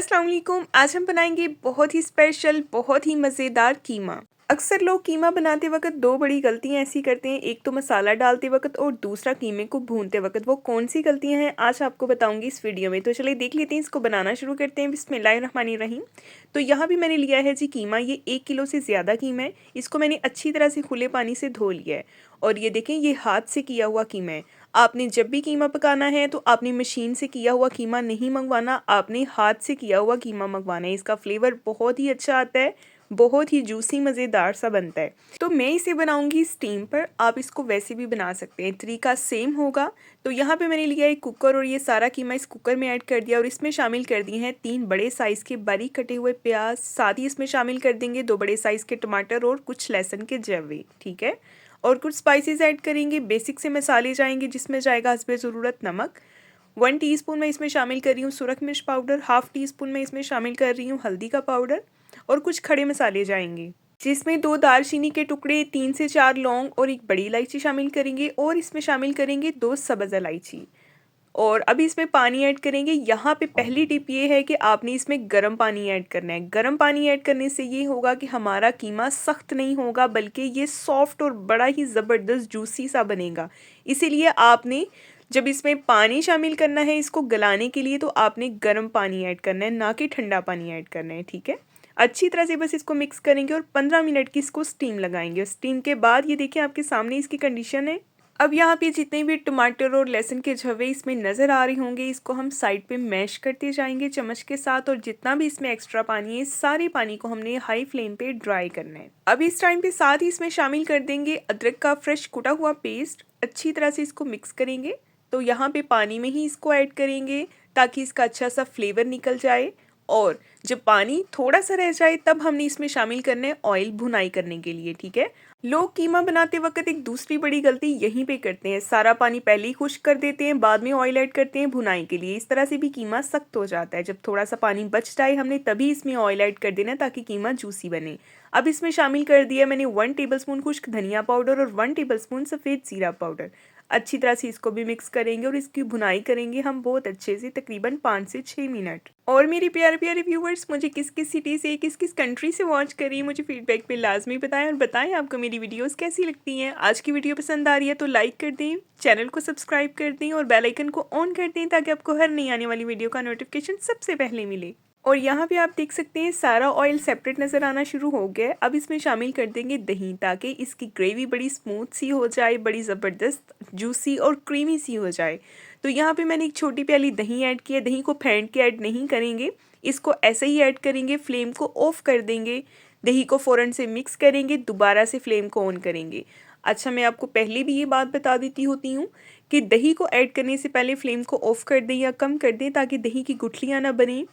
अस्सलाम वालेकुम। आज हम बनाएंगे बहुत ही स्पेशल, बहुत ही मज़ेदार कीमा। अक्सर लोग कीमा बनाते वक्त दो बड़ी गलतियां ऐसी करते हैं, एक तो मसाला डालते वक्त और दूसरा कीमे को भूनते वक्त। वो कौन सी गलतियां हैं आज आपको बताऊंगी इस वीडियो में। तो चलिए देख लेते हैं, इसको बनाना शुरू करते हैं। बिस्मिल्लाहिर्रहमानिर्रहीम। तो यहाँ भी मैंने लिया है जी कीमा, ये 1 किलो से ज़्यादा कीमा है। इसको मैंने अच्छी तरह से खुले पानी से धो लिया है और ये देखें, ये हाथ से किया हुआ कीमा है। आपने जब भी कीमा पकाना है तो आपने मशीन से किया हुआ कीमा नहीं मंगवाना, आपने हाथ से किया हुआ कीमा मंगवाना है। इसका फ्लेवर बहुत ही अच्छा आता है, बहुत ही जूसी मज़ेदार सा बनता है। तो मैं इसे बनाऊंगी स्टीम पर, आप इसको वैसे भी बना सकते हैं, तरीका सेम होगा। तो यहाँ पे मैंने लिया एक कुकर और ये सारा कीमा इस कुकर में ऐड कर दिया और इसमें शामिल कर दिए हैं 3 बड़े साइज़ के बारीक कटे हुए प्याज। साथ ही इसमें शामिल कर देंगे 2 बड़े साइज़ के टमाटर और कुछ लहसुन के जवे, ठीक है। और कुछ स्पाइसेस ऐड करेंगे, बेसिक से मसाले जाएंगे जिसमें जाएगा हस्बे ज़रूरत नमक। 1 टीस्पून मैं इसमें शामिल कर रही हूँ सुरख मिर्च पाउडर, हाफ़ टी-स्पून मैं इसमें शामिल कर रही हूँ हल्दी का पाउडर और कुछ खड़े मसाले जाएंगे जिसमें 2 दालचीनी के टुकड़े, 3 से 4 लौंग और 1 बड़ी इलायची शामिल करेंगे और इसमें शामिल करेंगे 2 सब्ज़ इलायची। और अभी इसमें पानी ऐड करेंगे। यहाँ पे पहली टिप ये है कि आपने इसमें गर्म पानी ऐड करना है। गर्म पानी ऐड करने से ये होगा कि हमारा कीमा सख्त नहीं होगा बल्कि ये सॉफ्ट और बड़ा ही ज़बरदस्त जूसी सा बनेगा। इसीलिए आपने जब इसमें पानी शामिल करना है इसको गलाने के लिए, तो आपने गर्म पानी ऐड करना है, ना कि ठंडा पानी ऐड करना है, ठीक है। अच्छी तरह से बस इसको मिक्स करेंगे और 15 मिनट की इसको स्टीम लगाएंगे। स्टीम के बाद ये देखिए आपके सामने इसकी कंडीशन है। अब यहाँ पे जितने भी टमाटर और लहसुन के झवे इसमें नज़र आ रहे होंगे, इसको हम साइड पे मैश करते जाएंगे चम्मच के साथ और जितना भी इसमें एक्स्ट्रा पानी है सारे पानी को हमने हाई फ्लेम पे ड्राई करना है। अब इस टाइम पे साथ ही इसमें शामिल कर देंगे अदरक का फ्रेश कुटा हुआ पेस्ट। अच्छी तरह से इसको मिक्स करेंगे। तो यहाँ पे पानी में ही इसको ऐड करेंगे ताकि इसका अच्छा सा फ्लेवर निकल जाए। और जब पानी थोड़ा सा रह जाए तब हमने इसमें शामिल करना है ऑयल भुनाई करने के लिए, ठीक है। लोग कीमा बनाते वक्त एक दूसरी बड़ी गलती यहीं पे करते हैं, सारा पानी पहले ही खुश्क कर देते हैं, बाद में ऑयल ऐड करते हैं भुनाई के लिए। इस तरह से भी कीमा सख्त हो जाता है। जब थोड़ा सा पानी बच जाए हमने तभी इसमें ऑयल ऐड कर देना ताकि कीमा जूसी बने। अब इसमें शामिल कर दिया मैंने 1 टेबलस्पून खुश्क धनिया पाउडर और 1 टेबलस्पून सफ़ेद जीरा पाउडर। अच्छी तरह से इसको भी मिक्स करेंगे और इसकी भुनाई करेंगे हम बहुत अच्छे से, तकरीबन 5 से 6 मिनट। और मेरे प्यारे प्यारे व्यूवर्स, मुझे किस किस सिटी से, किस किस कंट्री से वॉच करिए, मुझे फीडबैक पे लाजमी बताएं और बताएं आपको मेरी वीडियोस कैसी लगती हैं। आज की वीडियो पसंद आ रही है तो लाइक कर दें, चैनल को सब्सक्राइब कर दें और बेल आइकन को ऑन कर दें ताकि आपको हर नई आने वाली वीडियो का नोटिफिकेशन सबसे पहले मिले। और यहाँ पे आप देख सकते हैं सारा ऑयल सेपरेट नज़र आना शुरू हो गया है। अब इसमें शामिल कर देंगे दही ताकि इसकी ग्रेवी बड़ी स्मूथ सी हो जाए, बड़ी ज़बरदस्त जूसी और क्रीमी सी हो जाए। तो यहाँ पे मैंने एक छोटी प्याली दही ऐड की है। दही को फेंट के ऐड नहीं करेंगे, इसको ऐसे ही ऐड करेंगे। फ्लेम को ऑफ कर देंगे, दही को फ़ौरन से मिक्स करेंगे, दोबारा से फ्लेम को ऑन करेंगे। अच्छा, मैं आपको पहले भी ये बात बता देती होती हूँ कि दही को ऐड करने से पहले फ्लेम को ऑफ कर दें या कम कर दें ताकि दही की गुठलियाँ ना बने।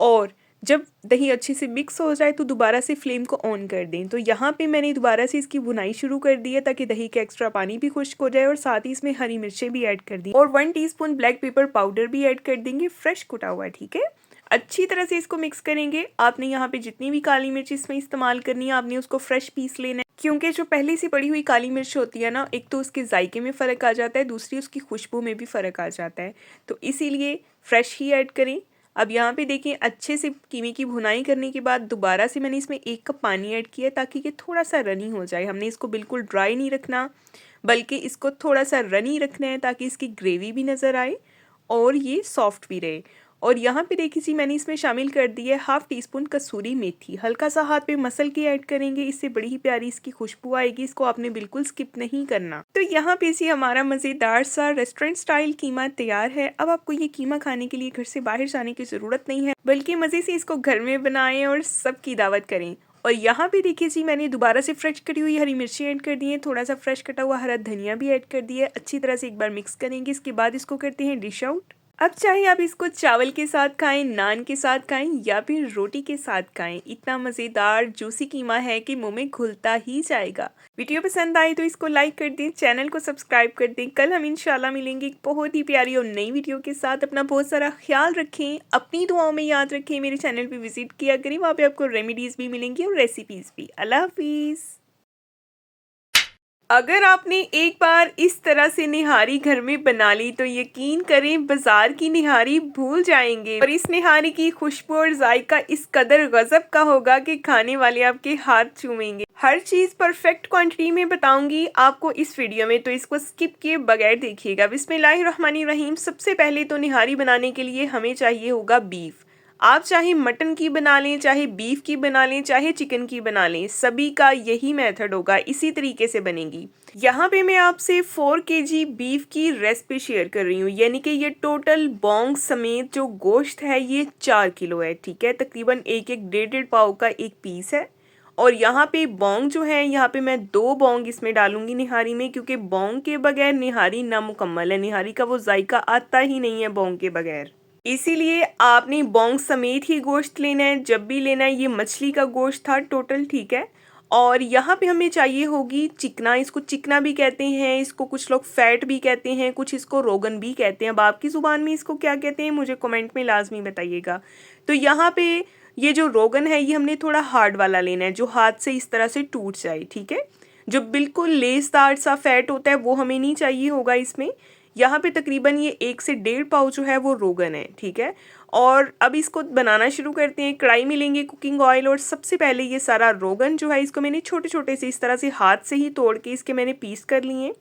और जब दही अच्छे से मिक्स हो जाए तो दोबारा से फ्लेम को ऑन कर दें। तो यहाँ पे मैंने दोबारा से इसकी भुनाई शुरू कर दी है ताकि दही का एक्स्ट्रा पानी भी खुश्क हो जाए और साथ ही इसमें हरी मिर्चें भी ऐड कर दी और 1 टीस्पून ब्लैक पेपर पाउडर भी ऐड कर देंगे, फ्रेश कुटा हुआ, ठीक है। अच्छी तरह से इसको मिक्स करेंगे। आपने यहाँ पे जितनी भी काली मिर्च इसमें इस्तेमाल करनी है आपने उसको फ्रेश पीस लेना है, क्योंकि जो पहले से पड़ी हुई काली मिर्च होती है ना, एक तो उसके जायके में फ़र्क आ जाता है, दूसरी उसकी खुशबू में भी फ़र्क आ जाता है। तो इसीलिए फ्रेश ही ऐड करें। अब यहाँ पे देखिए अच्छे से कीमे की भुनाई करने के बाद दोबारा से मैंने इसमें 1 कप पानी ऐड किया ताकि ये थोड़ा सा रनी हो जाए। हमने इसको बिल्कुल ड्राई नहीं रखना बल्कि इसको थोड़ा सा रनी रखना है ताकि इसकी ग्रेवी भी नज़र आए और ये सॉफ्ट भी रहे। और यहाँ पे देखिए जी मैंने इसमें शामिल कर दी है हाफ़ टी-स्पून कसूरी मेथी। हल्का सा हाथ पे मसल के ऐड करेंगे, इससे बड़ी ही प्यारी इसकी खुशबू आएगी। इसको आपने बिल्कुल स्किप नहीं करना। तो यहाँ पे जी हमारा मज़ेदार सा रेस्टोरेंट स्टाइल कीमा तैयार है। अब आपको ये कीमा खाने के लिए घर से बाहर जाने की ज़रूरत नहीं है बल्कि मज़े से इसको घर में बनाएं और सबकी दावत करें। और यहाँ पे देखिए जी मैंने दोबारा से फ्रेश कटी हुई हरी मिर्ची ऐड कर दी है, थोड़ा सा फ्रेश कटा हुआ हरा धनिया भी ऐड कर दिया है। अच्छी तरह से एक बार मिक्स करेंगे, इसके बाद इसको करते हैं डिश आउट। अब चाहे आप इसको चावल के साथ खाएं, नान के साथ खाएं या फिर रोटी के साथ खाएं, इतना मज़ेदार जूसी कीमा है कि मुंह में घुलता ही जाएगा। वीडियो पसंद आए तो इसको लाइक कर दें, चैनल को सब्सक्राइब कर दें। कल हम इंशाल्लाह मिलेंगे एक बहुत ही प्यारी और नई वीडियो के साथ। अपना बहुत सारा ख्याल रखें, अपनी दुआओं में याद रखें। मेरे चैनल पर विजिट किया करें, वहाँ पर आपको रेमेडीज़ भी मिलेंगी और रेसिपीज़ भी। अल्लाह हाफिज़। अगर आपने एक बार इस तरह से निहारी घर में बना ली तो यकीन करें बाजार की निहारी भूल जाएंगे। और इस निहारी की खुशबू और जायका इस कदर गजब का होगा कि खाने वाले आपके हाथ चूमेंगे। हर चीज परफेक्ट क्वांटिटी में बताऊंगी आपको इस वीडियो में, तो इसको स्किप किए बगैर देखिएगा। बिस्मिल्लाहिर्रहमानिर्रहीम। सबसे पहले तो निहारी बनाने के लिए हमें चाहिए होगा बीफ। आप चाहे मटन की बना लें, चाहे बीफ की बना लें, चाहे चिकन की बना लें, सभी का यही मेथड होगा, इसी तरीके से बनेगी। यहाँ पे मैं आपसे 4 केजी बीफ की रेसिपी शेयर कर रही हूँ, यानी कि ये टोटल बोंग समेत जो गोश्त है ये 4 किलो है। ठीक है, तकरीबन एक एक 1.5 पाव का एक पीस है। और यहाँ पे बोंग जो है, यहाँ पे मैं 2 बोंग इसमें डालूंगी निहारी में, क्योंकि बोंग के बगैर निहारी नामुकम्मल है। निहारी का वो जायका आता ही नहीं है बोंग के बगैर। इसीलिए आपने बोंग समेत ही गोश्त लेना है जब भी लेना है। ये मछली का गोश्त था टोटल। ठीक है, और यहाँ पे हमें चाहिए होगी चिकना। इसको चिकना भी कहते हैं, इसको कुछ लोग फैट भी कहते हैं, कुछ इसको रोगन भी कहते हैं। अब आपकी ज़ुबान में इसको क्या कहते हैं मुझे कमेंट में लाजमी बताइएगा। तो यहाँ पे ये जो रोगन है ये हमने थोड़ा हार्ड वाला लेना है, जो हाथ से इस तरह से टूट जाए। ठीक है, जो बिल्कुल लेसदार सा फैट होता है वो हमें नहीं चाहिए होगा इसमें। यहाँ पे तकरीबन ये 1 से 1.5 पाव जो है वो रोगन है। ठीक है, और अब इसको बनाना शुरू करते हैं। कढ़ाई में लेंगे कुकिंग ऑयल, और सबसे पहले ये सारा रोगन जो है इसको मैंने छोटे छोटे से इस तरह से हाथ से ही तोड़ के इसके मैंने पीस कर लिए हैं।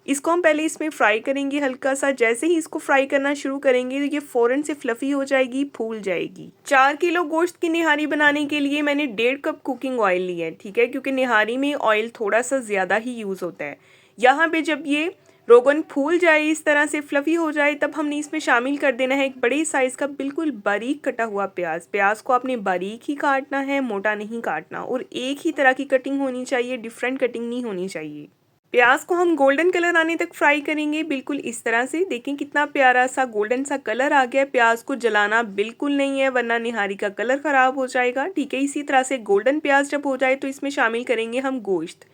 इसको हम पहले इसमें फ्राई करेंगे हल्का सा। जैसे ही इसको फ्राई करना शुरू करेंगे तो ये फ़ौरन से फ्लफ़ी हो जाएगी, फूल जाएगी। 4 किलो गोश्त की निहारी बनाने के लिए मैंने 1.5 कप कुकिंग ऑयल लिया है। ठीक है, क्योंकि निहारी में ऑयल थोड़ा सा ज़्यादा ही यूज़ होता है। यहाँ पे जब ये रोगन फूल जाए, इस तरह से फ्लफ़ी हो जाए, तब हमने इसमें शामिल कर देना है एक बड़े साइज़ का बिल्कुल बारीक कटा हुआ प्याज। प्याज को आपने बारीक ही काटना है, मोटा नहीं काटना, और एक ही तरह की कटिंग होनी चाहिए, डिफरेंट कटिंग नहीं होनी चाहिए। प्याज को हम गोल्डन कलर आने तक फ्राई करेंगे, बिल्कुल इस तरह से। देखें कितना प्यारा सा गोल्डन सा कलर आ गया। प्याज को जलाना बिल्कुल नहीं है, वरना निहारी का कलर ख़राब हो जाएगा। ठीक है, इसी तरह से गोल्डन प्याज जब हो जाए तो इसमें शामिल करेंगे हम गोश्त।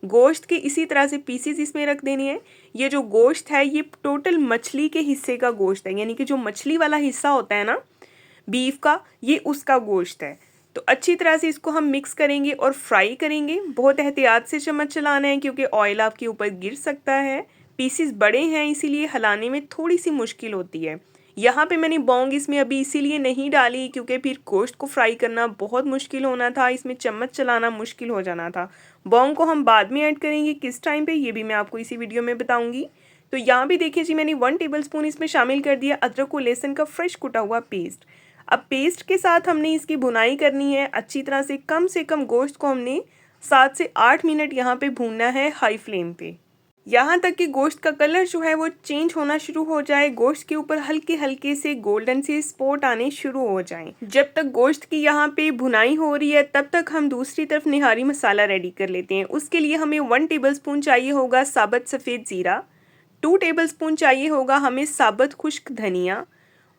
गोश्त के इसी तरह से पीसेस इसमें रख देनी है। ये जो गोश्त है ये टोटल मछली के हिस्से का गोश्त है, यानी कि जो मछली वाला हिस्सा होता है ना बीफ का, ये उसका गोश्त है। तो अच्छी तरह से इसको हम मिक्स करेंगे और फ्राई करेंगे। बहुत एहतियात से चम्मच चलाना है, क्योंकि ऑयल आपके ऊपर गिर सकता है। पीसेस बड़े हैं इसीलिए हिलाने में थोड़ी सी मुश्किल होती है। यहाँ पे मैंने बोंग इसमें अभी इसीलिए नहीं डाली, क्योंकि फिर गोश्त को फ्राई करना बहुत मुश्किल होना था, इसमें चम्मच चलाना मुश्किल हो जाना था। बोंग को हम बाद में ऐड करेंगे, किस टाइम पे ये भी मैं आपको इसी वीडियो में बताऊंगी। तो यहाँ भी देखिए जी, मैंने 1 टेबलस्पून इसमें शामिल कर दिया अदरक और लहसुन का फ्रेश कुटा हुआ पेस्ट। अब पेस्ट के साथ हमने इसकी भुनाई करनी है अच्छी तरह से कम गोश्त को हमने 7 से 8 मिनट यहाँ पे भूनना है हाई फ्लेम पे, यहाँ तक कि गोश्त का कलर जो है वो चेंज होना शुरू हो जाए, गोश्त के ऊपर हल्के हल्के से गोल्डन से स्पॉट आने शुरू हो जाएं। जब तक गोश्त की यहाँ पे भुनाई हो रही है तब तक हम दूसरी तरफ निहारी मसाला रेडी कर लेते हैं। उसके लिए हमें 1 टेबलस्पून चाहिए होगा साबुत सफ़ेद ज़ीरा, 2 टेबलस्पून चाहिए होगा हमें साबुत खुश्क धनिया,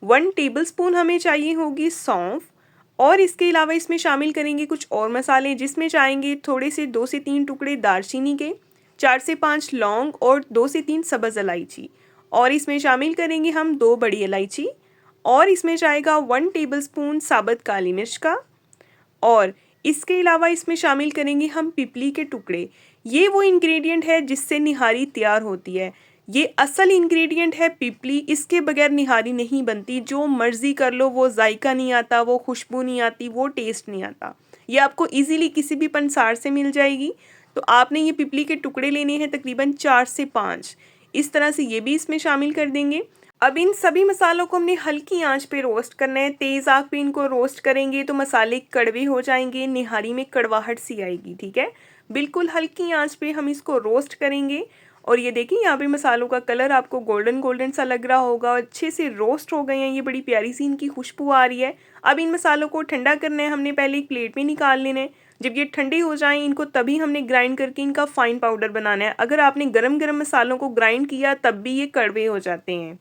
1 टेबलस्पून हमें चाहिए होगी सौंफ, और इसके अलावा इसमें शामिल करेंगे कुछ और मसाले, जिसमें चाहेंगे थोड़े से 2 से 3 टुकड़े दालचीनी के, 4 से 5 लौंग और 2 से 3 सब्ज़ इलायची, और इसमें शामिल करेंगे हम 2 बड़ी इलायची, और इसमें जाएगा 1 टेबलस्पून साबुत काली मिर्च का, और इसके अलावा इसमें शामिल करेंगे हम पिपली के टुकड़े। ये वो इंग्रेडिएंट है जिससे निहारी तैयार होती है। ये असल इंग्रेडिएंट है पिपली, इसके बगैर निहारी नहीं बनती। जो मर्ज़ी कर लो, वो जायका नहीं आता, वो खुशबू नहीं आती, वो टेस्ट नहीं आता। ये आपको इजीली किसी भी पंसार से मिल जाएगी। तो आपने ये पिपली के टुकड़े लेने हैं तकरीबन 4 से 5, इस तरह से ये भी इसमें शामिल कर देंगे। अब इन सभी मसालों को हमने हल्की आंच पे रोस्ट करना है। तेज़ आंच पे इनको रोस्ट करेंगे तो मसाले कड़वे हो जाएंगे, निहारी में कड़वाहट सी आएगी। ठीक है, बिल्कुल हल्की आंच पे हम इसको रोस्ट करेंगे। और ये देखिए यहाँ पे मसालों का कलर आपको गोल्डन गोल्डन सा लग रहा होगा, अच्छे से रोस्ट हो गए हैं, ये बड़ी प्यारी सी इनकी खुशबू आ रही है। अब इन मसालों को ठंडा करना है, हमने पहले एक प्लेट में निकाल लेना है। जब ये ठंडे हो जाएं इनको तभी हमने ग्राइंड करके इनका फाइन पाउडर बनाना है। अगर आपने गरम गरम मसालों को ग्राइंड किया तब भी ये कड़वे हो जाते हैं।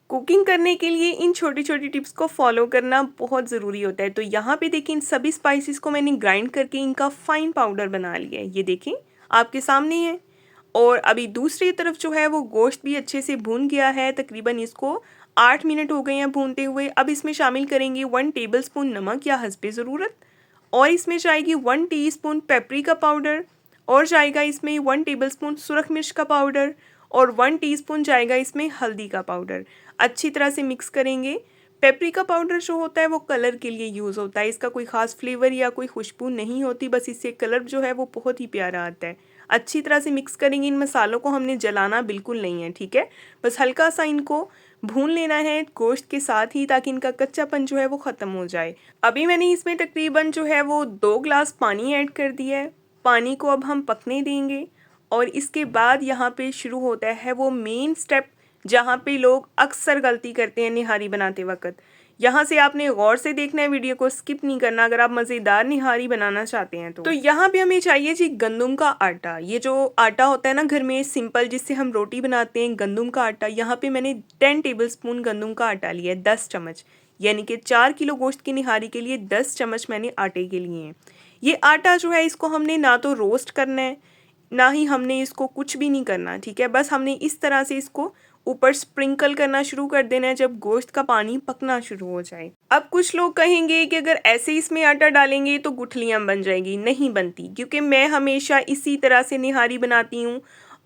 कुकिंग करने के लिए इन छोटी छोटी टिप्स को फॉलो करना बहुत ज़रूरी होता है। तो यहाँ पे देखिए इन सभी स्पाइसेस को मैंने ग्राइंड करके इनका फाइन पाउडर बना लिया है, ये देखें आपके सामने है। और अभी दूसरी तरफ जो है वो गोश्त भी अच्छे से भून गया है, तकरीबन इसको 8 मिनट हो गए हैं भूनते हुए। अब इसमें शामिल करेंगे 1 टेबलस्पून नमक या हस्बे ज़रूरत, और इसमें जाएगी 1 टीस्पून पेपरिका पाउडर, और जाएगा इसमें 1 टेबलस्पून सुरख मिर्च का पाउडर और 1 टीस्पून जाएगा इसमें हल्दी का पाउडर। अच्छी तरह से मिक्स करेंगे। पेपरिका पाउडर जो होता है वो कलर के लिए यूज़ होता है, इसका कोई ख़ास फ्लेवर या कोई खुशबू नहीं होती, बस इससे कलर जो है वो बहुत ही प्यारा आता है। अच्छी तरह से मिक्स करेंगे। इन मसालों को हमने जलाना बिल्कुल नहीं है, ठीक है, बस हल्का सा इनको भून लेना है गोश्त के साथ ही, ताकि इनका कच्चापन जो है वो ख़त्म हो जाए। अभी मैंने इसमें तकरीबन जो है वो 2 गिलास पानी ऐड कर दिया है। पानी को अब हम पकने देंगे और इसके बाद यहाँ पे शुरू होता है वो मेन स्टेप, जहाँ पे लोग अक्सर गलती करते हैं निहारी बनाते वक्त। यहाँ से आपने गौर से देखना है, वीडियो को स्किप नहीं करना अगर आप मज़ेदार निहारी बनाना चाहते हैं तो यहाँ पे हमें चाहिए जी गंदम का आटा। ये जो आटा होता है ना घर में सिंपल जिससे हम रोटी बनाते हैं, गंदम का आटा। यहाँ पे मैंने 10 टेबलस्पून गंदम का आटा लिया है, 10 चम्मच, यानी कि 4 किलो गोश्त की निहारी के लिए 10 चम्मच मैंने आटे के लिए हैं। ये आटा जो है इसको हमने ना तो रोस्ट करना है, ना ही हमने इसको कुछ भी नहीं करना, ठीक है, बस हमने इस तरह से इसको ऊपर स्प्रिंकल करना शुरू कर देना है जब गोश्त का पानी पकना शुरू हो जाए। अब कुछ लोग कहेंगे कि अगर ऐसे इसमें आटा डालेंगे तो गुठलियाँ बन जाएगी। नहीं बनती, क्योंकि मैं हमेशा इसी तरह से निहारी बनाती हूँ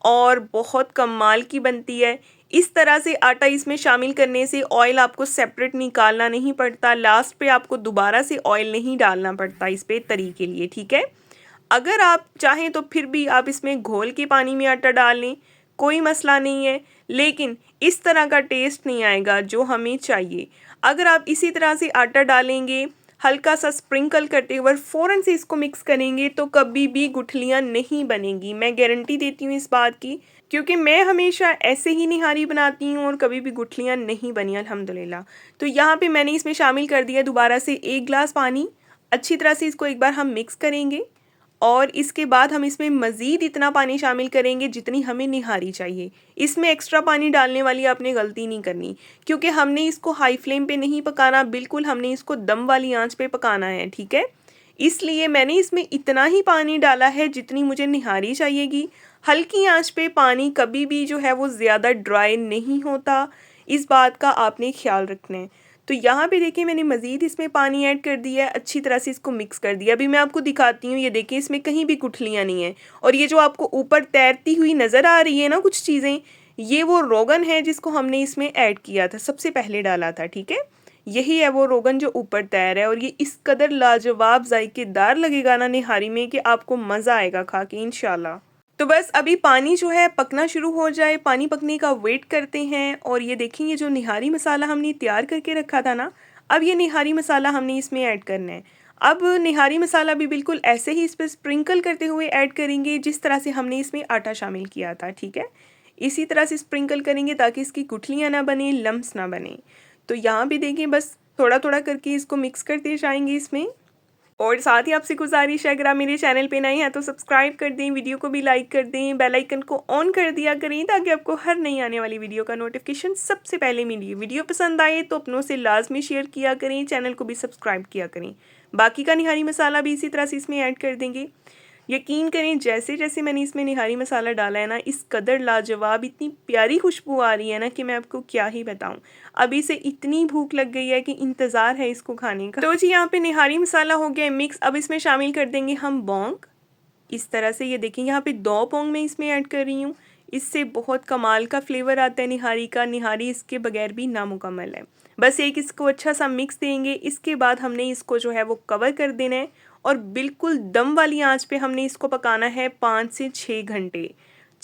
और बहुत कमाल की बनती है। इस तरह से आटा इसमें शामिल करने से ऑयल आपको सेपरेट निकालना नहीं पड़ता, लास्ट पे आपको दोबारा से ऑयल नहीं डालना पड़ता इस पे तरी के लिए, ठीक है। अगर आप चाहें तो फिर भी आप इसमें घोल के पानी में आटा डाल लें, कोई मसला नहीं है, लेकिन इस तरह का टेस्ट नहीं आएगा जो हमें चाहिए। अगर आप इसी तरह से आटा डालेंगे, हल्का सा स्प्रिंकल करते हुए फ़ौरन से इसको मिक्स करेंगे तो कभी भी गुठलियाँ नहीं बनेंगी। मैं गारंटी देती हूँ इस बात की, क्योंकि मैं हमेशा ऐसे ही निहारी बनाती हूँ और कभी भी गुठलियाँ नहीं बनी अल्हम्दुलिल्लाह। तो यहाँ पे मैंने इसमें शामिल कर दिया दोबारा से 1 गिलास पानी। अच्छी तरह से इसको एक बार हम मिक्स करेंगे और इसके बाद हम इसमें मज़ीद इतना पानी शामिल करेंगे जितनी हमें निहारी चाहिए। इसमें एक्स्ट्रा पानी डालने वाली आपने गलती नहीं करनी, क्योंकि हमने इसको हाई फ्लेम पे नहीं पकाना, बिल्कुल हमने इसको दम वाली आंच पे पकाना है, ठीक है। इसलिए मैंने इसमें इतना ही पानी डाला है जितनी मुझे निहारी चाहिएगी। हल्की आंच पे पानी कभी भी जो है वो ज़्यादा ड्राई नहीं होता, इस बात का आपने ख्याल रखना है। तो यहाँ पे देखिए मैंने मज़ीद इसमें पानी ऐड कर दिया है, अच्छी तरह से इसको मिक्स कर दिया। अभी मैं आपको दिखाती हूँ, ये देखिए इसमें कहीं भी गुठलियाँ नहीं है। और ये जो आपको ऊपर तैरती हुई नज़र आ रही है ना कुछ चीज़ें, ये वो रोगन है जिसको हमने इसमें ऐड किया था, सबसे पहले डाला था, ठीक है। यही है वो रोगन जो ऊपर तैर है और ये इस कदर लाजवाब जायकेदार लगेगा ना निहारी में कि आपको मज़ा आएगा खा के इंशाल्लाह। तो बस अभी पानी जो है पकना शुरू हो जाए, पानी पकने का वेट करते हैं। और ये देखें, ये जो निहारी मसाला हमने तैयार करके रखा था ना, अब ये निहारी मसाला हमने इसमें ऐड करना है। अब निहारी मसाला भी बिल्कुल ऐसे ही इस पर स्प्रिंकल करते हुए ऐड करेंगे जिस तरह से हमने इसमें आटा शामिल किया था, ठीक है। इसी तरह से स्प्रिंकल करेंगे ताकि इसकी गुठलियाँ ना बने, लम्स ना बने। तो यहाँ भी देखिए बस थोड़ा थोड़ा करके इसको मिक्स करते जाएंगे इसमें। और साथ ही आपसे गुजारिश है, अगर आप मेरे चैनल पे नए हैं तो सब्सक्राइब कर दें, वीडियो को भी लाइक कर दें, बेल आइकन को ऑन कर दिया करें ताकि आपको हर नई आने वाली वीडियो का नोटिफिकेशन सबसे पहले मिले। वीडियो पसंद आए तो अपनों से लाजमी शेयर किया करें, चैनल को भी सब्सक्राइब किया करें। बाकी का निहारी मसाला भी इसी तरह से इसमें ऐड कर देंगे। यकीन करें जैसे जैसे मैंने इसमें निहारी मसाला डाला है ना, इस कदर लाजवाब इतनी प्यारी खुशबू आ रही है ना कि मैं आपको क्या ही बताऊं। अभी से इतनी भूख लग गई है कि इंतज़ार है इसको खाने का। तो जी यहाँ पे निहारी मसाला हो गया मिक्स। अब इसमें शामिल कर देंगे हम लौंग। इस तरह से ये देखें यहाँ पे 2 लौंग मैं इसमें ऐड कर रही हूँ। इससे बहुत कमाल का फ्लेवर आता है निहारी का। निहारी इसके बगैर भी नामुकम्मल है। बस एक इसको अच्छा सा मिक्स देंगे। इसके बाद हमने इसको जो है वो कवर कर देना है और बिल्कुल दम वाली आंच पे हमने इसको पकाना है 5 से 6 घंटे।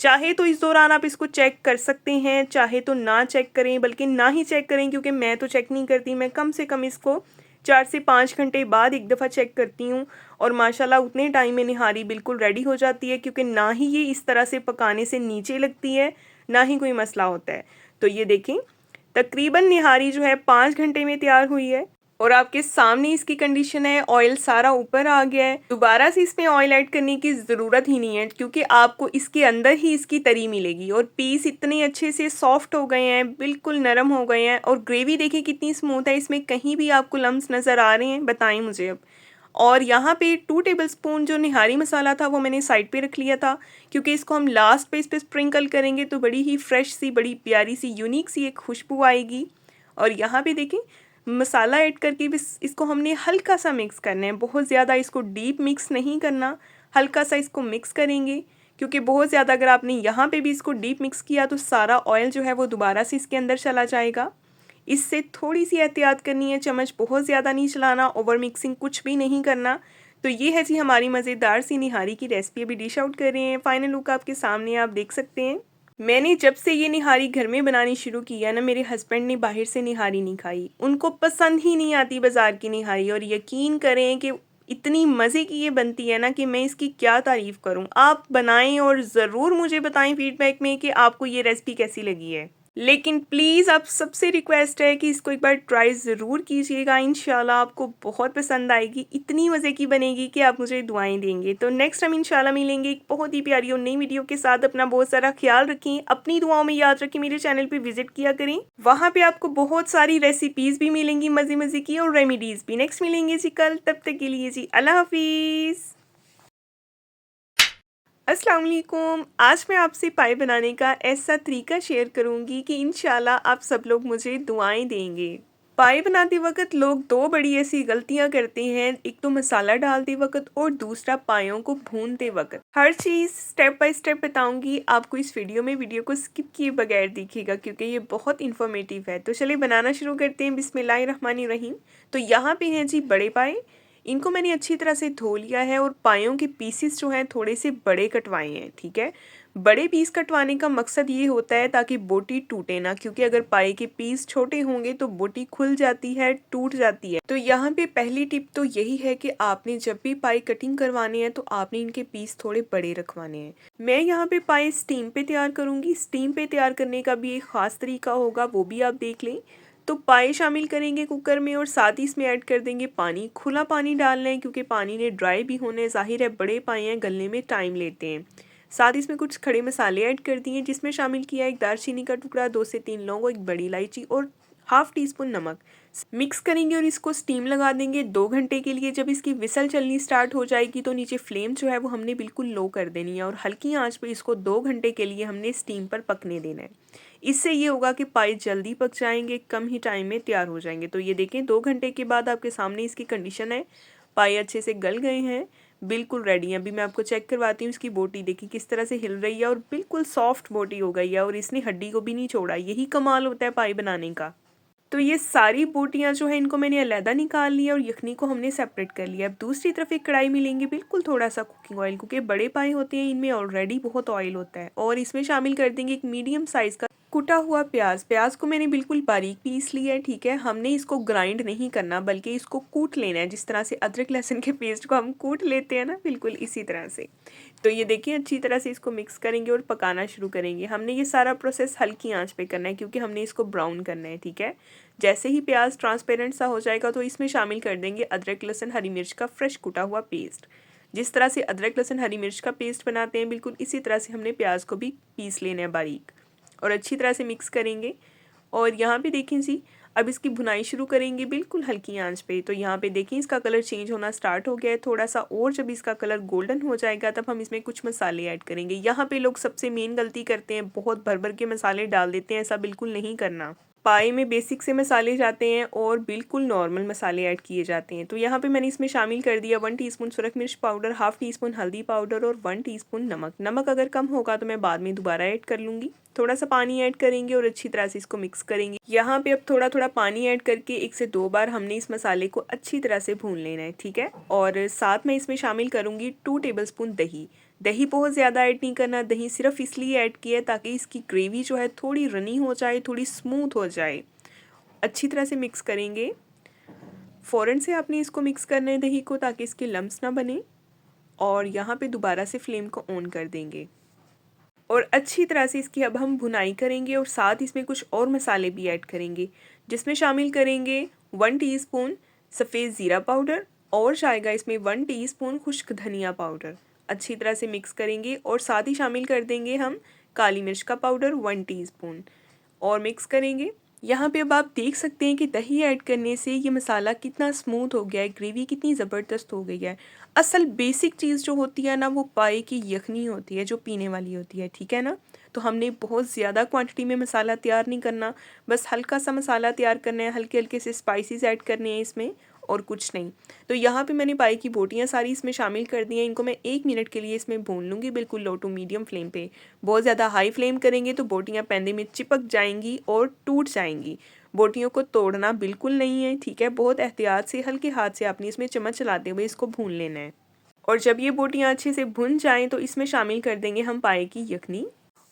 चाहे तो इस दौरान आप इसको चेक कर सकते हैं, चाहे तो ना चेक करें, बल्कि ना ही चेक करें, क्योंकि मैं तो चेक नहीं करती। मैं कम से कम इसको 4 से 5 घंटे बाद एक दफ़ा चेक करती हूँ और माशाल्लाह उतने टाइम में निहारी बिल्कुल रेडी हो जाती है, क्योंकि ना ही ये इस तरह से पकाने से नीचे लगती है, ना ही कोई मसला होता है। तो ये देखें तकरीबन निहारी जो है 5 घंटे में तैयार हुई है और आपके सामने इसकी कंडीशन है। ऑयल सारा ऊपर आ गया है। दोबारा से इसमें ऑयल ऐड करने की ज़रूरत ही नहीं है, क्योंकि आपको इसके अंदर ही इसकी तरी मिलेगी। और पीस इतने अच्छे से सॉफ्ट हो गए हैं, बिल्कुल नरम हो गए हैं। और ग्रेवी देखिए कितनी स्मूथ है, इसमें कहीं भी आपको लम्स नज़र आ रहे हैं? बताएं मुझे अब। और यहाँ पे 2 टेबलस्पून जो निहारी मसाला था वो मैंने साइड पे रख लिया था, क्योंकि इसको हम लास्ट पे इस पर स्प्रिंकल करेंगे तो बड़ी ही फ्रेश सी, बड़ी प्यारी सी, यूनिक सी एक खुशबू आएगी। और यहाँ पे देखें मसाला ऐड करके भी इसको हमने हल्का सा मिक्स करना है, बहुत ज़्यादा इसको डीप मिक्स नहीं करना, हल्का सा इसको मिक्स करेंगे, क्योंकि बहुत ज़्यादा अगर आपने यहाँ पे भी इसको डीप मिक्स किया तो सारा ऑयल जो है वो दोबारा से इसके अंदर चला जाएगा। इससे थोड़ी सी एहतियात करनी है, चम्मच बहुत ज़्यादा नहीं चलाना, ओवर मिक्सिंग कुछ भी नहीं करना। तो ये है जी हमारी मज़ेदार सी निहारी की रेसिपी। अभी डिश आउट कर रहे हैं, फाइनल लुक आपके सामने आप देख सकते हैं। मैंने जब से ये निहारी घर में बनानी शुरू किया ना, मेरे हस्बैंड ने बाहर से निहारी नहीं खाई, उनको पसंद ही नहीं आती बाज़ार की निहारी। और यकीन करें कि इतनी मज़े की ये बनती है ना कि मैं इसकी क्या तारीफ़ करूं। आप बनाएं और ज़रूर मुझे बताएं फीडबैक में कि आपको ये रेसिपी कैसी लगी है। लेकिन प्लीज़ आप सबसे रिक्वेस्ट है कि इसको एक बार ट्राई ज़रूर कीजिएगा, इंशाल्लाह आपको बहुत पसंद आएगी, इतनी मज़े की बनेगी कि आप मुझे दुआएं देंगे। तो नेक्स्ट हम इंशाल्लाह मिलेंगे एक बहुत ही प्यारी और नई वीडियो के साथ। अपना बहुत सारा ख्याल रखें, अपनी दुआओं में याद रखें, मेरे चैनल पर विजिट किया करें, वहाँ पर आपको बहुत सारी रेसिपीज़ भी मिलेंगी मज़े मज़े की, और रेमिडीज़ भी। नेक्स्ट मिलेंगे जी कल, तब तक के लिए जी अल्लाह हाफिज़। अस्सलाम वालेकुम। आज मैं आपसे पाई बनाने का ऐसा तरीका शेयर करूंगी कि इंशाल्लाह आप सब लोग मुझे दुआएं देंगे। पाई बनाते वक्त लोग दो बड़ी ऐसी गलतियां करते हैं, एक तो मसाला डालते वक्त और दूसरा पायों को भूनते वक्त। हर चीज़ स्टेप बाय स्टेप बताऊंगी आपको इस वीडियो में, वीडियो को स्किप किए बगैर देखिएगा क्योंकि ये बहुत इन्फॉर्मेटिव है। तो चलिए बनाना शुरू करते हैं। बिस्मिल्लाहिर्रहमानिर्रहीम। तो यहाँ पे हैं जी बड़े पाए, इनको मैंने अच्छी तरह से धो लिया है और पायों के पीसेस जो हैं थोड़े से बड़े कटवाए हैं, ठीक है। बड़े पीस कटवाने का मकसद ये होता है ताकि बोटी टूटे ना, क्योंकि अगर पाए के पीस छोटे होंगे तो बोटी खुल जाती है, टूट जाती है। तो यहाँ पे पहली टिप तो यही है कि आपने जब भी पाए कटिंग करवाने हैं तो आपने इनके पीस थोड़े बड़े रखवाने हैं। मैं यहाँ पे पाए स्टीम पे तैयार करूँगी। स्टीम पे तैयार करने का भी एक ख़ास तरीका होगा, वो भी आप देख लें। तो पाए शामिल करेंगे कुकर में और साथ ही इसमें ऐड कर देंगे पानी। खुला पानी डालना है क्योंकि पानी ने ड्राई भी होने, जाहिर है बड़े पाए हैं, गलने में टाइम लेते हैं। साथ ही इसमें कुछ खड़े मसाले ऐड कर दिए, जिसमें शामिल किया एक दालचीनी का टुकड़ा, 2 से 3 लौंग, एक बड़ी इलायची और हाफ टी स्पून नमक। मिक्स करेंगे और इसको स्टीम लगा देंगे 2 घंटे के लिए। जब इसकी विसल चलनी स्टार्ट हो जाएगी तो नीचे फ्लेम जो है वो हमने बिल्कुल लो कर देनी है और हल्की आंच पर इसको 2 घंटे के लिए हमने स्टीम पर पकने देना है। इससे ये होगा कि पाए जल्दी पक जाएंगे, कम ही टाइम में तैयार हो जाएंगे। तो ये देखें 2 घंटे के बाद आपके सामने इसकी कंडीशन है, पाए अच्छे से गल गए हैं, बिल्कुल रेडी हैं। अभी मैं आपको चेक करवाती हूँ। इसकी बोटी देखिए किस तरह से हिल रही है और बिल्कुल सॉफ्ट बोटी हो गई है और इसने हड्डी को भी नहीं छोड़ा। यही कमाल होता है पाए बनाने का। तो ये सारी बोटियां जो है इनको मैंने अलहदा निकाल लिया और यखनी को हमने सेपरेट कर लिया। अब दूसरी तरफ एक कढ़ाई में लेंगे बिल्कुल थोड़ा सा कुकिंग ऑयल, क्योंकि बड़े पाए होते हैं इनमें ऑलरेडी बहुत ऑयल होता है। और इसमें शामिल कर देंगे एक मीडियम साइज़ का कुटा हुआ प्याज। प्याज को मैंने बिल्कुल बारीक पीस लिया है, ठीक है। हमने इसको ग्राइंड नहीं करना बल्कि इसको कूट लेना है, जिस तरह से अदरक लहसुन के पेस्ट को हम कूट लेते हैं ना, बिल्कुल इसी तरह से। तो ये देखिए अच्छी तरह से इसको मिक्स करेंगे और पकाना शुरू करेंगे। हमने ये सारा प्रोसेस हल्की आंच पे करना है क्योंकि हमने इसको ब्राउन करना है, ठीक है। जैसे ही प्याज ट्रांसपेरेंट सा हो जाएगा तो इसमें शामिल कर देंगे अदरक लहसुन हरी मिर्च का फ्रेश कुटा हुआ पेस्ट। जिस तरह से अदरक लहसुन हरी मिर्च का पेस्ट बनाते हैं बिल्कुल इसी तरह से हमने प्याज को भी पीस लेना है बारीक और अच्छी तरह से मिक्स करेंगे। और यहाँ पे देखें जी, अब इसकी भुनाई शुरू करेंगे बिल्कुल हल्की आंच पे। तो यहाँ पे देखें इसका कलर चेंज होना स्टार्ट हो गया है थोड़ा सा, और जब इसका कलर गोल्डन हो जाएगा तब हम इसमें कुछ मसाले ऐड करेंगे। यहाँ पे लोग सबसे मेन गलती करते हैं, बहुत भर भर के मसाले डाल देते हैं, ऐसा बिल्कुल नहीं करना। पाए में बेसिक से मसाले जाते हैं और बिल्कुल नॉर्मल मसाले ऐड किए जाते हैं। तो यहाँ पे मैंने इसमें शामिल कर दिया 1 टीस्पून सुरख मिर्च पाउडर, हाफ टी स्पून हल्दी पाउडर और 1 टीस्पून नमक। नमक अगर कम होगा तो मैं बाद में दोबारा ऐड कर लूँगी। थोड़ा सा पानी ऐड करेंगे और अच्छी तरह से इसको मिक्स करेंगे। यहाँ पे अब थोड़ा थोड़ा पानी ऐड करके 1 से 2 बार हमने इस मसाले को अच्छी तरह से भून लेना है, ठीक है। और साथ में इसमें शामिल करूँगी 2 टेबलस्पून दही। दही बहुत ज़्यादा ऐड नहीं करना, दही सिर्फ इसलिए ऐड किया है ताकि इसकी ग्रेवी जो है थोड़ी रनी हो जाए, थोड़ी स्मूथ हो जाए। अच्छी तरह से मिक्स करेंगे। फ़ौरन से आपने इसको मिक्स करना है दही को ताकि इसके लम्स ना बने। और यहाँ पे दोबारा से फ्लेम को ऑन कर देंगे और अच्छी तरह से इसकी अब हम भुनाई करेंगे और साथ इसमें कुछ और मसाले भी ऐड करेंगे, जिसमें शामिल करेंगे 1 टीस्पून सफ़ेद ज़ीरा पाउडर और जाएगा इसमें 1 टीस्पून खुश्क धनिया पाउडर। अच्छी तरह से मिक्स करेंगे और साथ ही शामिल कर देंगे हम काली मिर्च का पाउडर 1 टीस्पून और मिक्स करेंगे। यहाँ पे अब आप देख सकते हैं कि दही ऐड करने से ये मसाला कितना स्मूथ हो गया है, ग्रेवी कितनी ज़बरदस्त हो गई है। असल बेसिक चीज़ जो होती है ना वो पाए की यखनी होती है जो पीने वाली होती है, ठीक है ना। तो हमने बहुत ज़्यादा क्वांटिटी में मसाला तैयार नहीं करना, बस हल्का सा मसाला तैयार करना है, हल्के हल्के से स्पाइसेस ऐड करने हैं इसमें और कुछ नहीं। तो यहाँ पे मैंने पाई की बोटियाँ सारी इसमें शामिल कर दी हैं। इनको मैं 1 मिनट के लिए इसमें भून लूँगी बिल्कुल लो टू मीडियम फ्लेम पे। बहुत ज़्यादा हाई फ्लेम करेंगे तो बोटियाँ पैंदे में चिपक जाएंगी और टूट जाएंगी। बोटियों को तोड़ना बिल्कुल नहीं है, ठीक है। बहुत एहतियात से हल्के हाथ से आपने इसमें चम्मच चलाते हुए इसको भून लेना है। और जब ये बोटियाँ अच्छे से भुन जाएँ तो इसमें शामिल कर देंगे हम पाए की यखनी।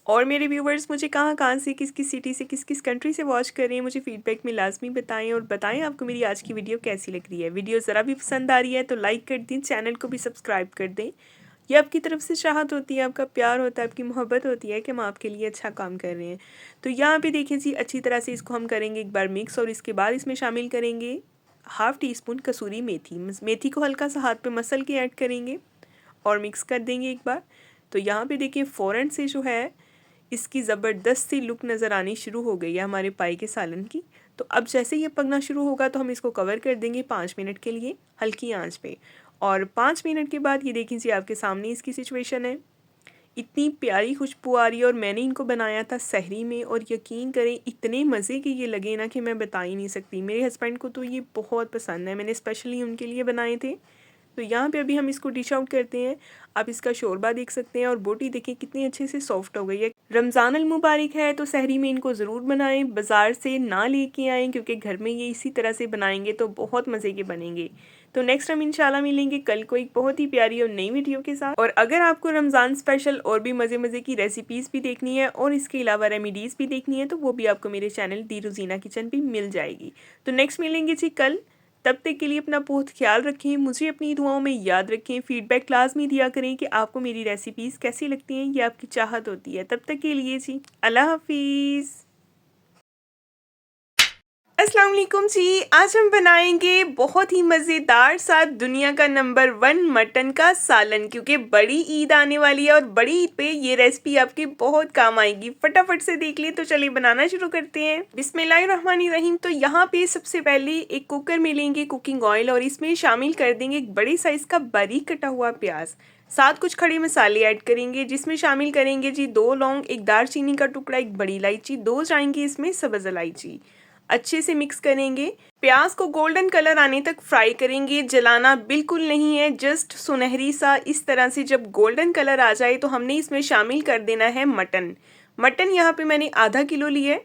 और मेरे व्यूवर्स मुझे कहाँ से किस किस सिटी से किस किस कंट्री से वॉच कर रहे हैं मुझे फीडबैक में लाजमी बताएं और बताएं आपको मेरी आज की वीडियो कैसी लग रही है। वीडियो ज़रा भी पसंद आ रही है तो लाइक कर दें, चैनल को भी सब्सक्राइब कर दें। ये आपकी तरफ से चाहत होती है, आपका प्यार होता है, आपकी मोहब्बत होती है कि हम आपके लिए अच्छा काम कर रहे हैं। तो यहाँ पे देखें जी, अच्छी तरह से इसको हम करेंगे एक बार मिक्स और इसके बाद इसमें शामिल करेंगे हाफ़ टी स्पून कसूरी मेथी। मेथी को हल्का सा हाथ पे मसल के ऐड करेंगे और मिक्स कर देंगे एक बार। तो यहाँ पे देखिए फ़ौरन से जो है इसकी ज़बरदस्त सी लुक नज़र आनी शुरू हो गई है हमारे पाई के सालन की। तो अब जैसे ये पकना शुरू होगा तो हम इसको कवर कर देंगे 5 मिनट के लिए हल्की आंच पे। और 5 मिनट के बाद ये देखिए जी आपके सामने इसकी सिचुएशन है। इतनी प्यारी खुशबू आ रही है और मैंने इनको बनाया था सहरी में और यकीन करें इतने मज़े के ये लगे ना कि मैं बता ही नहीं सकती। मेरे हस्बैंड को तो ये बहुत पसंद है, मैंने स्पेशली उनके लिए बनाए थे। तो यहाँ पे अभी हम इसको डिश आउट करते हैं। आप इसका शोरबा देख सकते हैं और बोटी देखें कितनी अच्छे से सॉफ्ट हो गई है। रमज़ान अल मुबारक है तो सहरी में इनको ज़रूर बनाएं, बाज़ार से ना लेके आएँ क्योंकि घर में ये इसी तरह से बनाएंगे तो बहुत मज़े के बनेंगे। तो नेक्स्ट हम इंशाल्लाह मिलेंगे कल को एक बहुत ही प्यारी और नई वीडियो के साथ। और अगर आपको रमज़ान स्पेशल और भी मज़े की रेसिपीज़ भी देखनी है और इसके अलावा रेमेडीज़ भी देखनी है तो वो भी आपको मेरे चैनल दी रोज़ीना किचन पे मिल जाएगी। तो नेक्स्ट मिलेंगे जी कल। तब तक के लिए अपना बहुत ख्याल रखें, मुझे अपनी दुआओं में याद रखें, फीडबैक लाजमी दिया करें कि आपको मेरी रेसिपीज़ कैसी लगती हैं, ये आपकी चाहत होती है। तब तक के लिए जी अल्लाह हाफिज़। अस्सलाम वालेकुम जी, आज हम बनाएंगे बहुत ही मज़ेदार सा दुनिया का नंबर 1 मटन का सालन। क्योंकि बड़ी ईद आने वाली है और बड़ी ईद पे ये रेसिपी आपके बहुत काम आएगी। फटाफट से देख लिए तो चलिए बनाना शुरू करते हैं। बिस्मिल्लाहिर्रहमानिर्रहीम। तो यहाँ पे सबसे पहले एक कुकर में लेंगे कुकिंग ऑयल और इसमें शामिल कर देंगे एक बड़े साइज़ का बारीक कटा हुआ प्याज। साथ कुछ खड़े मसाले ऐड करेंगे जिसमें शामिल करेंगे जी 2 लौंग, एक दालचीनी का टुकड़ा, एक बड़ी इलायची, 2 जाएंगी इसमें सब्ज़ इलायची। अच्छे से मिक्स करेंगे। प्याज को गोल्डन कलर आने तक फ्राई करेंगे, जलाना बिल्कुल नहीं है, जस्ट सुनहरी सा इस तरह से जब गोल्डन कलर आ जाए तो हमने इसमें शामिल कर देना है मटन। मटन यहाँ पे मैंने आधा किलो लिया है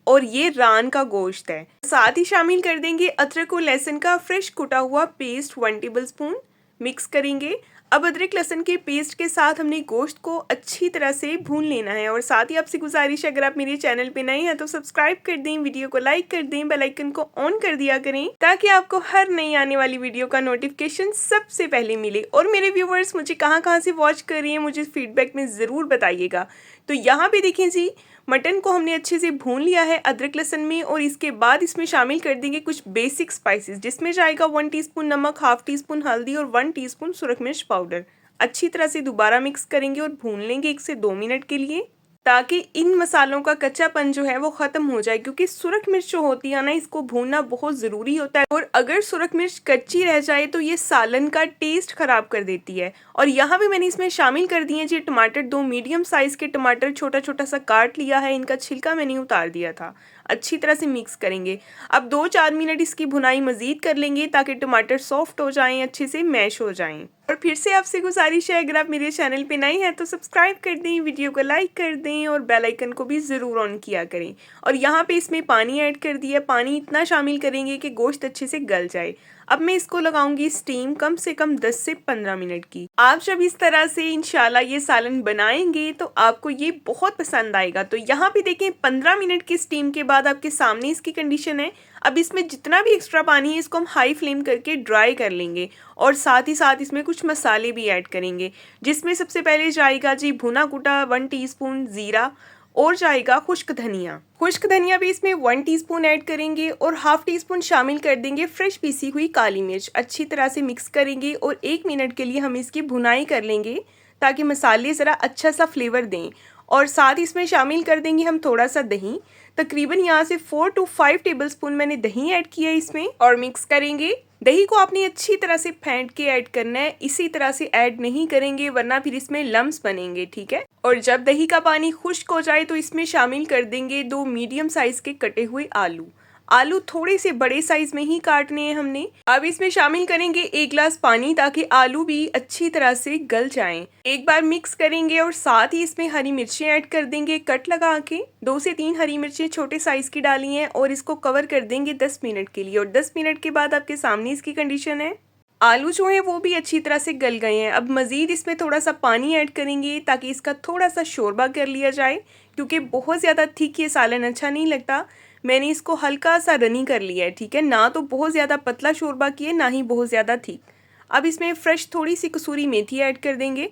और ये रान का गोश्त है। साथ ही शामिल कर देंगे अदरक और लहसुन का फ्रेश कुटा हुआ पेस्ट 1 टेबल स्पून। मिक्स करेंगे। अब अदरक लहसुन के पेस्ट के साथ हमने गोश्त को अच्छी तरह से भून लेना है। और साथ ही आपसे गुजारिश है अगर आप मेरे चैनल पे नए हैं तो सब्सक्राइब कर दें, वीडियो को लाइक कर दें, बेल आइकन को ऑन कर दिया करें ताकि आपको हर नई आने वाली वीडियो का नोटिफिकेशन सबसे पहले मिले। और मेरे व्यूवर्स मुझे कहाँ से वॉच कर रही हैं मुझे फीडबैक में ज़रूर बताइएगा। तो यहाँ पे देखें जी मटन को हमने अच्छे से भून लिया है अदरक लहसुन में और इसके बाद इसमें शामिल कर देंगे कुछ बेसिक स्पाइसेस जिसमें जाएगा 1 टीस्पून नमक, हाफ टी स्पून हल्दी और 1 टीस्पून सुरख मिर्च पाउडर। अच्छी तरह से दोबारा मिक्स करेंगे और भून लेंगे 1 से 2 मिनट के लिए ताकि इन मसालों का कच्चापन जो है वो ख़त्म हो जाए। क्योंकि सुरख मिर्च जो होती है ना इसको भूनना बहुत ज़रूरी होता है और अगर सुरख मिर्च कच्ची रह जाए तो ये सालन का टेस्ट ख़राब कर देती है। और यहाँ भी मैंने इसमें शामिल कर दिए जी टमाटर, 2 मीडियम साइज़ के टमाटर छोटा छोटा सा काट लिया है, इनका छिलका मैंने उतार दिया था। अच्छी तरह से मिक्स करेंगे। अब 2-4 मिनट इसकी भुनाई मज़ीद कर लेंगे ताकि टमाटर सॉफ्ट हो जाएं, अच्छे से मैश हो जाएं। और फिर से आपसे गुजारिश है अगर आप मेरे चैनल पे नए हैं तो सब्सक्राइब कर दें, वीडियो को लाइक कर दें और बेल आइकन को भी ज़रूर ऑन किया करें। और यहाँ पे इसमें पानी ऐड कर दिया, पानी इतना शामिल करेंगे कि गोश्त अच्छे से गल जाए। अब मैं इसको लगाऊंगी स्टीम कम से कम 10 से 15 मिनट की। आप जब इस तरह से इंशाल्लाह ये सालन बनाएंगे तो आपको ये बहुत पसंद आएगा। तो यहाँ पे देखें 15 मिनट की स्टीम के बाद आपके सामने इसकी कंडीशन है। अब इसमें जितना भी एक्स्ट्रा पानी है इसको हम हाई फ्लेम करके ड्राई कर लेंगे और साथ ही साथ इसमें कुछ मसाले भी ऐड करेंगे जिसमें सबसे पहले जाएगा जी भुना कुटा 1 टीस्पून ज़ीरा और जाएगा खुश्क धनिया। खुश्क धनिया भी इसमें 1 टीस्पून ऐड करेंगे और हाफ टी स्पून शामिल कर देंगे फ्रेश पीसी हुई काली मिर्च। अच्छी तरह से मिक्स करेंगे और 1 मिनट के लिए हम इसकी भुनाई कर लेंगे ताकि मसाले ज़रा अच्छा सा फ्लेवर दें। और साथ इसमें शामिल कर देंगे हम थोड़ा सा दही, तकरीबन यहाँ से 4 to 5 टेबल स्पून मैंने दही ऐड किया है इसमें और मिक्स करेंगे। दही को आपने अच्छी तरह से फेंट के ऐड करना है, इसी तरह से ऐड नहीं करेंगे वरना फिर इसमें लम्स बनेंगे, ठीक है। और जब दही का पानी खुश्क हो जाए तो इसमें शामिल कर देंगे 2 मीडियम साइज के कटे हुए आलू। आलू थोड़े से बड़े साइज में ही काटने हैं हमने। अब इसमें शामिल करेंगे 1 ग्लास पानी ताकि आलू भी अच्छी तरह से गल जाएं। एक बार मिक्स करेंगे और साथ ही इसमें हरी मिर्चें ऐड कर देंगे कट लगा के। 2 से 3 हरी मिर्चें छोटे साइज की डाली हैं और इसको कवर कर देंगे 10 मिनट के लिए। और 10 मिनट के बाद आपके सामने इसकी कंडीशन है। आलू जो है वो भी अच्छी तरह से गल गए हैं। अब मज़ीद इसमें थोड़ा सा पानी ऐड करेंगे ताकि इसका थोड़ा सा शोरबा कर लिया जाए, क्योंकि बहुत ज़्यादा थिक ये सालन अच्छा नहीं लगता। मैंने इसको हल्का सा रनी कर लिया है, ठीक है, ना तो बहुत ज़्यादा पतला शोरबा किए ना ही बहुत ज़्यादा थिक। अब इसमें फ्रेश थोड़ी सी कसूरी मेथी ऐड कर देंगे।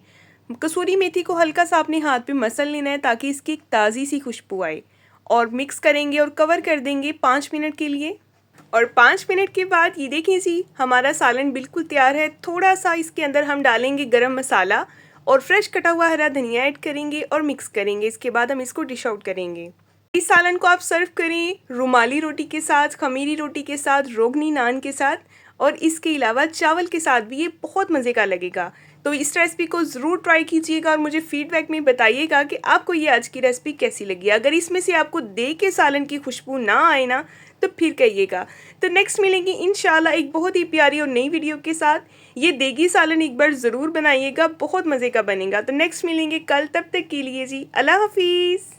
कसूरी मेथी को हल्का सा अपने हाथ पे मसल लेना है ताकि इसकी एक ताज़ी सी खुशबू आए। और मिक्स करेंगे और कवर कर देंगे 5 मिनट के लिए। और 5 मिनट के बाद ये देखें जी, हमारा सालन बिल्कुल तैयार है। थोड़ा सा इसके अंदर हम डालेंगे गरम मसाला और फ्रेश कटा हुआ हरा धनिया ऐड करेंगे और मिक्स करेंगे। इसके बाद हम इसको डिश आउट करेंगे। इस सालन को आप सर्व करें रुमाली रोटी के साथ, खमीरी रोटी के साथ, रोगनी नान के साथ और इसके अलावा चावल के साथ भी ये बहुत मज़े का लगेगा। तो इस रेसिपी को ज़रूर ट्राई कीजिएगा और मुझे फीडबैक में बताइएगा कि आपको ये आज की रेसिपी कैसी लगी। अगर इसमें से आपको देख के सालन की खुशबू ना आए ना तो फिर कहिएगा। तो नेक्स्ट मिलेंगे इंशाल्लाह एक बहुत ही प्यारी और नई वीडियो के साथ। ये देगी सालन एक बार ज़रूर बनाइएगा, बहुत मज़े का बनेगा। तो नेक्स्ट मिलेंगे कल, तब तक के लिए जी अल्लाह हाफिज़।